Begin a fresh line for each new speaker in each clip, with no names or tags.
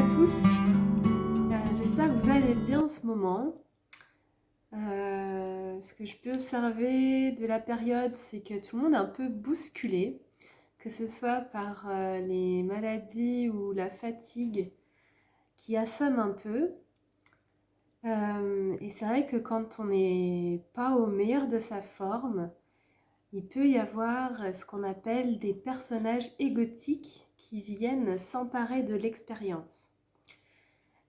tous. J'espère que vous allez bien en ce moment. Ce que je peux observer de la période, c'est que tout le monde est un peu bousculé, que ce soit par les maladies ou la fatigue qui assomme un peu. Et c'est vrai que quand on n'est pas au meilleur de sa forme, il peut y avoir ce qu'on appelle des personnages égotiques qui viennent s'emparer de l'expérience.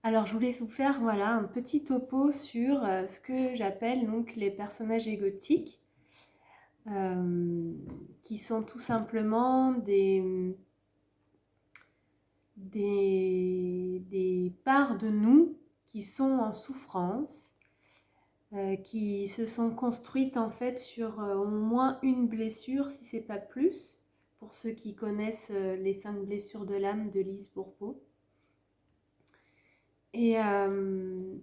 Alors, je voulais vous faire un petit topo sur ce que j'appelle donc les personnages égotiques, euh, qui sont tout simplement des parts de nous qui sont en souffrance, qui se sont construites en fait sur au moins une blessure, si c'est pas plus, pour ceux qui connaissent les 5 blessures de l'âme de Lise Bourbeau. Et, euh,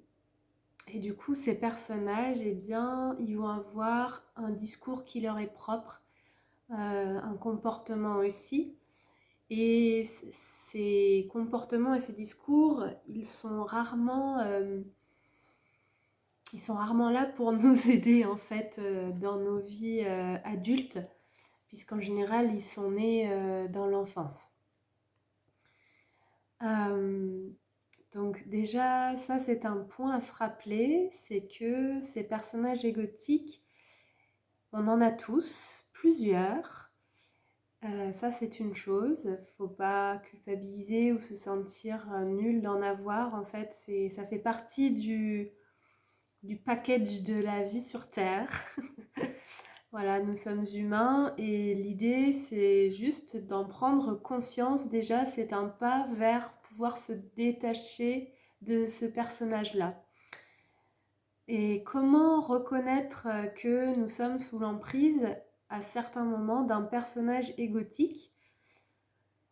Et du coup, ces personnages, eh bien, ils vont avoir un discours qui leur est propre, un comportement aussi. Et ces comportements et ces discours, ils sont rarement là pour nous aider en fait dans nos vies adultes, puisqu'en général, ils sont nés dans l'enfance. Euh, donc déjà, ça c'est un point à se rappeler, c'est que ces personnages égotiques, on en a tous, plusieurs. Ça, c'est une chose. Faut pas culpabiliser ou se sentir nul d'en avoir. En fait, ça fait partie du package de la vie sur Terre. Voilà, nous sommes humains et l'idée, c'est juste d'en prendre conscience. Déjà, c'est un pas vers pouvoir se détacher de ce personnage-là. Et comment reconnaître que nous sommes sous l'emprise à certains moments d'un personnage égotique?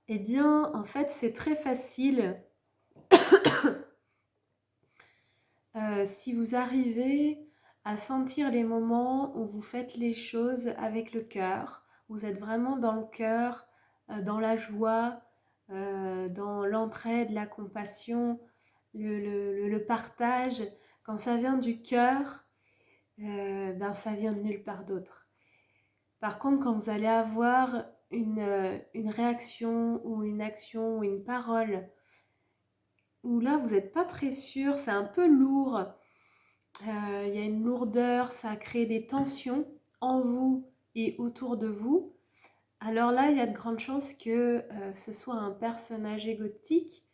Eh bien, en fait, c'est très facile. Si vous arrivez à sentir les moments où vous faites les choses avec le cœur, vous êtes vraiment dans le cœur, dans la joie, dans l'entraide, la compassion, le partage, quand ça vient du cœur, ben ça vient de nulle part d'autre. Par contre, quand vous allez avoir une réaction ou une action ou une parole où là, vous n'êtes pas très sûr, c'est un peu lourd, il y a une lourdeur, ça crée des tensions en vous et autour de vous, alors là, il y a de grandes chances que ce soit un personnage égotique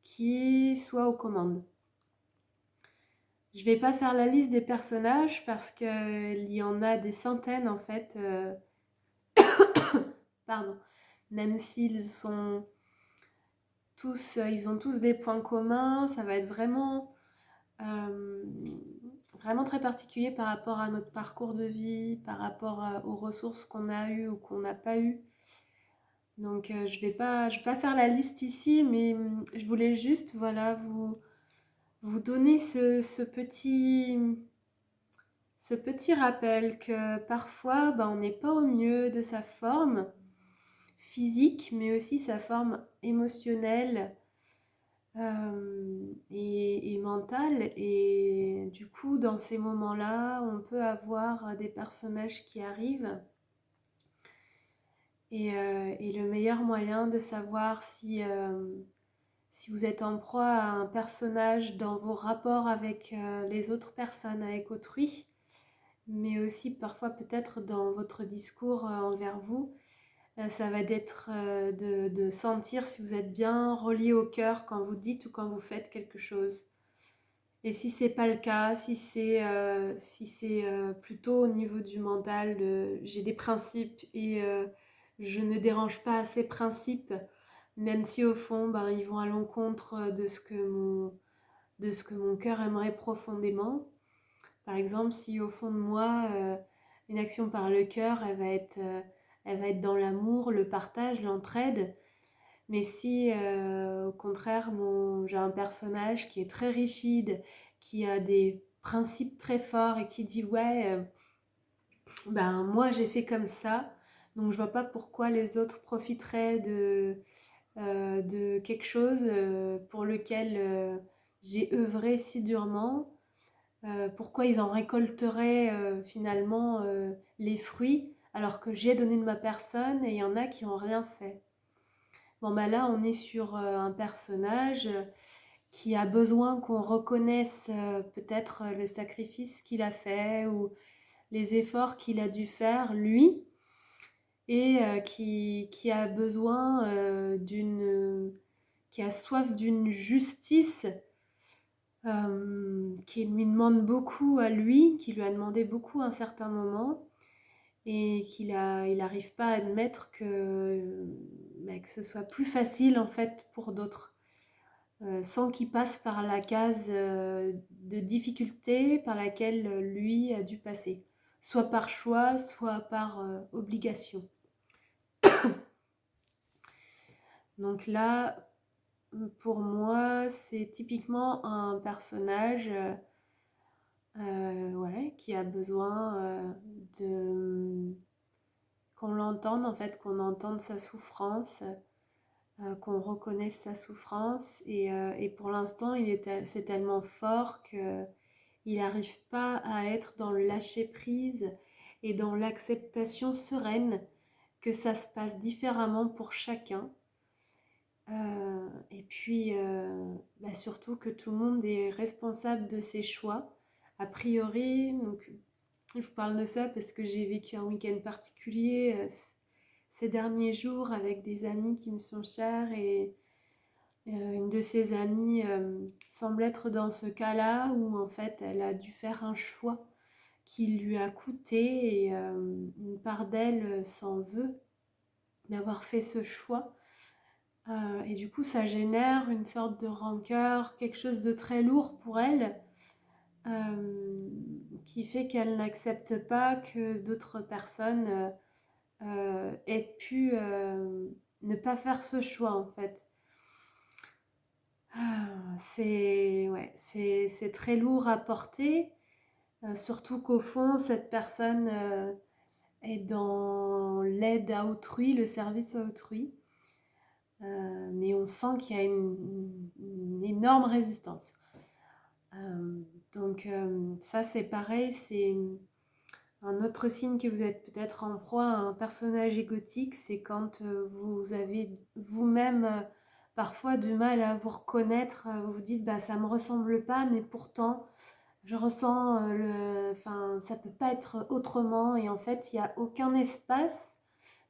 qui soit aux commandes. Je ne vais pas faire la liste des personnages parce qu'il y en a des centaines en fait, pardon, même s'ils sont ils ont tous des points communs, ça va être euh, vraiment très particulier par rapport à notre parcours de vie, par rapport aux ressources qu'on a eues ou qu'on n'a pas eues. Donc je vais pas faire la liste ici, mais je voulais juste vous donner ce petit rappel que parfois on n'est pas au mieux de sa forme physique, mais aussi sa forme émotionnelle, et mentale. Et du coup, dans ces moments-là, on peut avoir des personnages qui arrivent. Et le meilleur moyen de savoir si vous êtes en proie à un personnage dans vos rapports avec les autres personnes, avec autrui, mais aussi parfois peut-être dans votre discours envers vous, ça va être de sentir si vous êtes bien relié au cœur quand vous dites ou quand vous faites quelque chose. Et si c'est pas le cas, si c'est plutôt au niveau du mental, j'ai des principes et je ne dérange pas ces principes, même si au fond ils vont à l'encontre de ce que mon cœur aimerait profondément. Par exemple, si au fond de moi, une action par le cœur, elle va être dans l'amour, le partage, l'entraide. Mais si au contraire, j'ai un personnage qui est très rigide, qui a des principes très forts et qui dit ouais, moi j'ai fait comme ça, donc je vois pas pourquoi les autres profiteraient de quelque chose pour lequel j'ai œuvré si durement. Pourquoi ils en récolteraient finalement les fruits alors que j'ai donné de ma personne et il y en a qui n'ont rien fait. Bon, bah là, on est sur un personnage qui a besoin qu'on reconnaisse peut-être le sacrifice qu'il a fait ou les efforts qu'il a dû faire, lui, et qui a besoin qui a soif d'une justice qui lui demande beaucoup à lui, qui lui a demandé beaucoup à un certain moment, et il n'arrive pas à admettre que ce soit plus facile en fait pour d'autres, sans qu'il passe par la case de difficulté par laquelle lui a dû passer, soit par choix, soit par obligation. Donc là, pour moi, c'est typiquement un personnage voilà, qui a besoin de qu'on l'entende, en fait, qu'on entende sa souffrance, qu'on reconnaisse sa souffrance. Et pour l'instant, c'est tellement fort qu'il n'arrive pas à être dans le lâcher-prise et dans l'acceptation sereine que ça se passe différemment pour chacun. Et puis, surtout que tout le monde est responsable de ses choix. A priori, donc, je vous parle de ça parce que j'ai vécu un week-end particulier ces derniers jours avec des amis qui me sont chers et une de ces amies semble être dans ce cas-là où en fait elle a dû faire un choix qui lui a coûté et une part d'elle s'en veut d'avoir fait ce choix. Et du coup, ça génère une sorte de rancœur, quelque chose de très lourd pour elle, qui fait qu'elle n'accepte pas que d'autres personnes aient pu ne pas faire ce choix, en fait. C'est très lourd à porter, surtout qu'au fond, cette personne est dans l'aide à autrui, le service à autrui. Mais on sent qu'il y a une énorme résistance. Donc ça c'est pareil, c'est un autre signe que vous êtes peut-être en proie à un personnage égotique, c'est quand vous avez vous-même parfois du mal à vous reconnaître, vous vous dites bah ça me ressemble pas, mais pourtant je ressens enfin ça peut pas être autrement, et en fait il n'y a aucun espace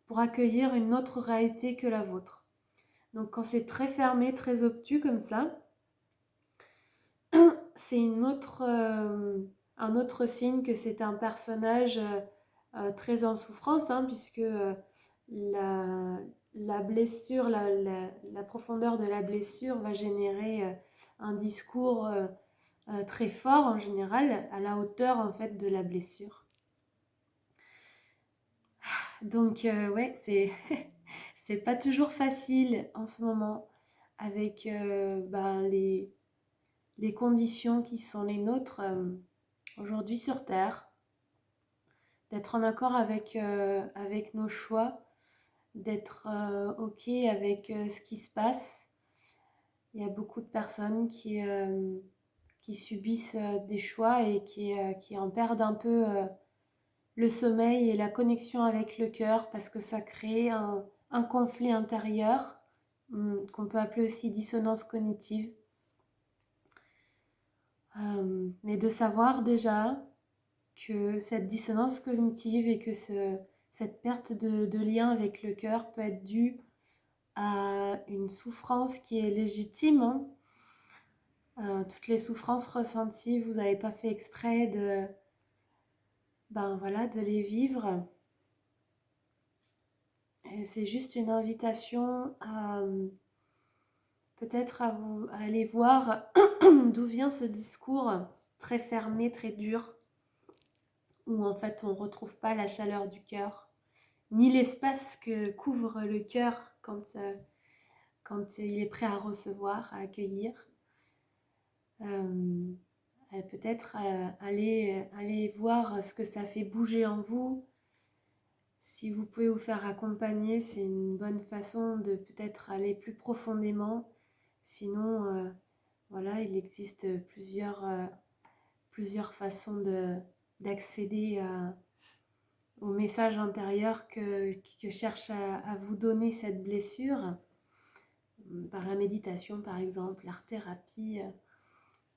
pour accueillir une autre réalité que la vôtre. Donc quand c'est très fermé, très obtus comme ça, c'est un autre signe que c'est un personnage très en souffrance, hein, puisque la blessure, la profondeur de la blessure va générer un discours très fort en général, à la hauteur en fait de la blessure. Donc ouais, c'est pas toujours facile en ce moment avec les conditions qui sont les nôtres aujourd'hui sur Terre, d'être en accord avec nos choix, d'être OK avec ce qui se passe. Il y a beaucoup de personnes qui subissent des choix et qui en perdent un peu le sommeil et la connexion avec le cœur parce que ça crée un conflit intérieur qu'on peut appeler aussi dissonance cognitive. Mais de savoir déjà que cette dissonance cognitive et que cette perte de lien avec le cœur peut être due à une souffrance qui est légitime, hein. Toutes les souffrances ressenties, vous n'avez pas fait exprès de les vivre. Et c'est juste une invitation à peut-être à aller voir d'où vient ce discours très fermé, très dur, où en fait on ne retrouve pas la chaleur du cœur, ni l'espace que couvre le cœur quand il est prêt à recevoir, à accueillir. Peut-être aller voir ce que ça fait bouger en vous, Si vous pouvez vous faire accompagner, c'est une bonne façon de peut-être aller plus profondément. Sinon, voilà, il existe plusieurs façons d'accéder au message intérieur que cherche à vous donner cette blessure. Par la méditation, par exemple, l'art-thérapie,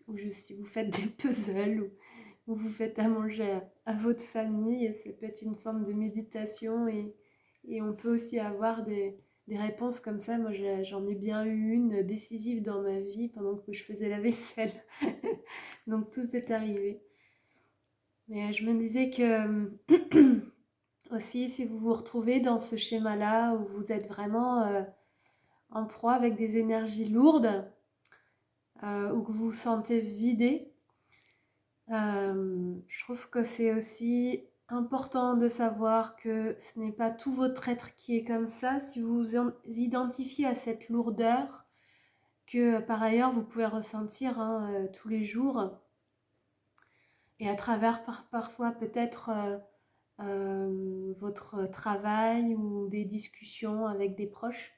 ou juste si vous faites des puzzles, ou vous faites à manger à votre famille, ça peut être une forme de méditation et on peut aussi avoir des réponses comme ça. Moi, j'en ai bien eu une décisive dans ma vie pendant que je faisais la vaisselle. Donc tout peut arriver. Mais je me disais que aussi, si vous vous retrouvez dans ce schéma-là où vous êtes vraiment en proie avec des énergies lourdes, ou que vous vous sentez vidé, je trouve que c'est aussi important de savoir que ce n'est pas tout votre être qui est comme ça. Si vous vous identifiez à cette lourdeur que par ailleurs vous pouvez ressentir tous les jours et à travers parfois peut-être votre travail ou des discussions avec des proches,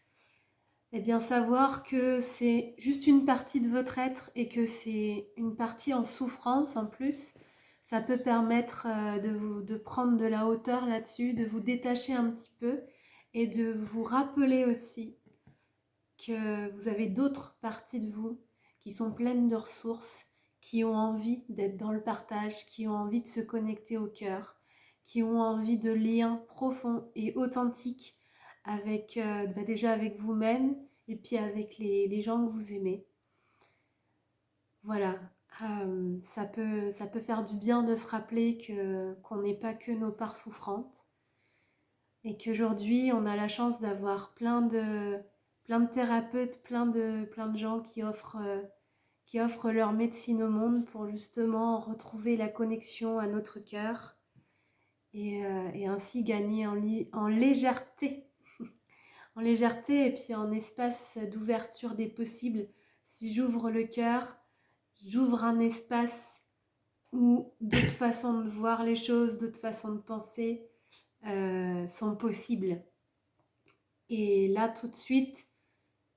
eh bien savoir que c'est juste une partie de votre être et que c'est une partie en souffrance en plus, ça peut permettre de prendre de la hauteur là-dessus, de vous détacher un petit peu et de vous rappeler aussi que vous avez d'autres parties de vous qui sont pleines de ressources, qui ont envie d'être dans le partage, qui ont envie de se connecter au cœur, qui ont envie de liens profonds et authentiques avec déjà avec vous-même et puis avec les gens que vous aimez. Voilà, ça peut faire du bien de se rappeler qu'on n'est pas que nos parts souffrantes et qu'aujourd'hui on a la chance d'avoir plein de thérapeutes, plein de gens qui offrent leur médecine au monde pour justement retrouver la connexion à notre cœur et ainsi gagner en légèreté. En légèreté et puis en espace d'ouverture des possibles. Si j'ouvre le cœur, j'ouvre un espace où d'autres façons de voir les choses, d'autres façons de penser sont possibles. Et là, tout de suite,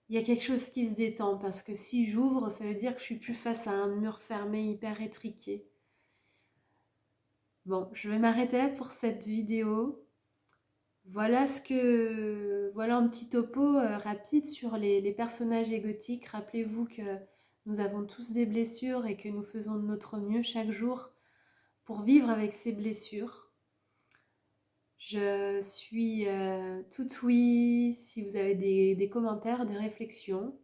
il y a quelque chose qui se détend parce que si j'ouvre, ça veut dire que je suis plus face à un mur fermé hyper étriqué. Bon, je vais m'arrêter là pour cette vidéo. Voilà un petit topo rapide sur les personnages égotiques. Rappelez-vous que nous avons tous des blessures et que nous faisons de notre mieux chaque jour pour vivre avec ces blessures. Je suis tout oui si vous avez des commentaires, des réflexions.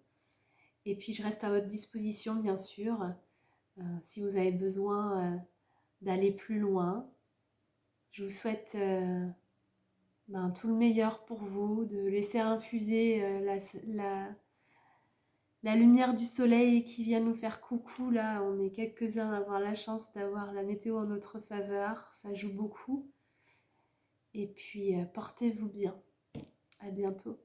Et puis je reste à votre disposition, bien sûr, si vous avez besoin d'aller plus loin. Je vous souhaite tout le meilleur pour vous, de laisser infuser la lumière du soleil qui vient nous faire coucou. Là, on est quelques-uns à avoir la chance d'avoir la météo en notre faveur. Ça joue beaucoup. Et puis, portez-vous bien. À bientôt.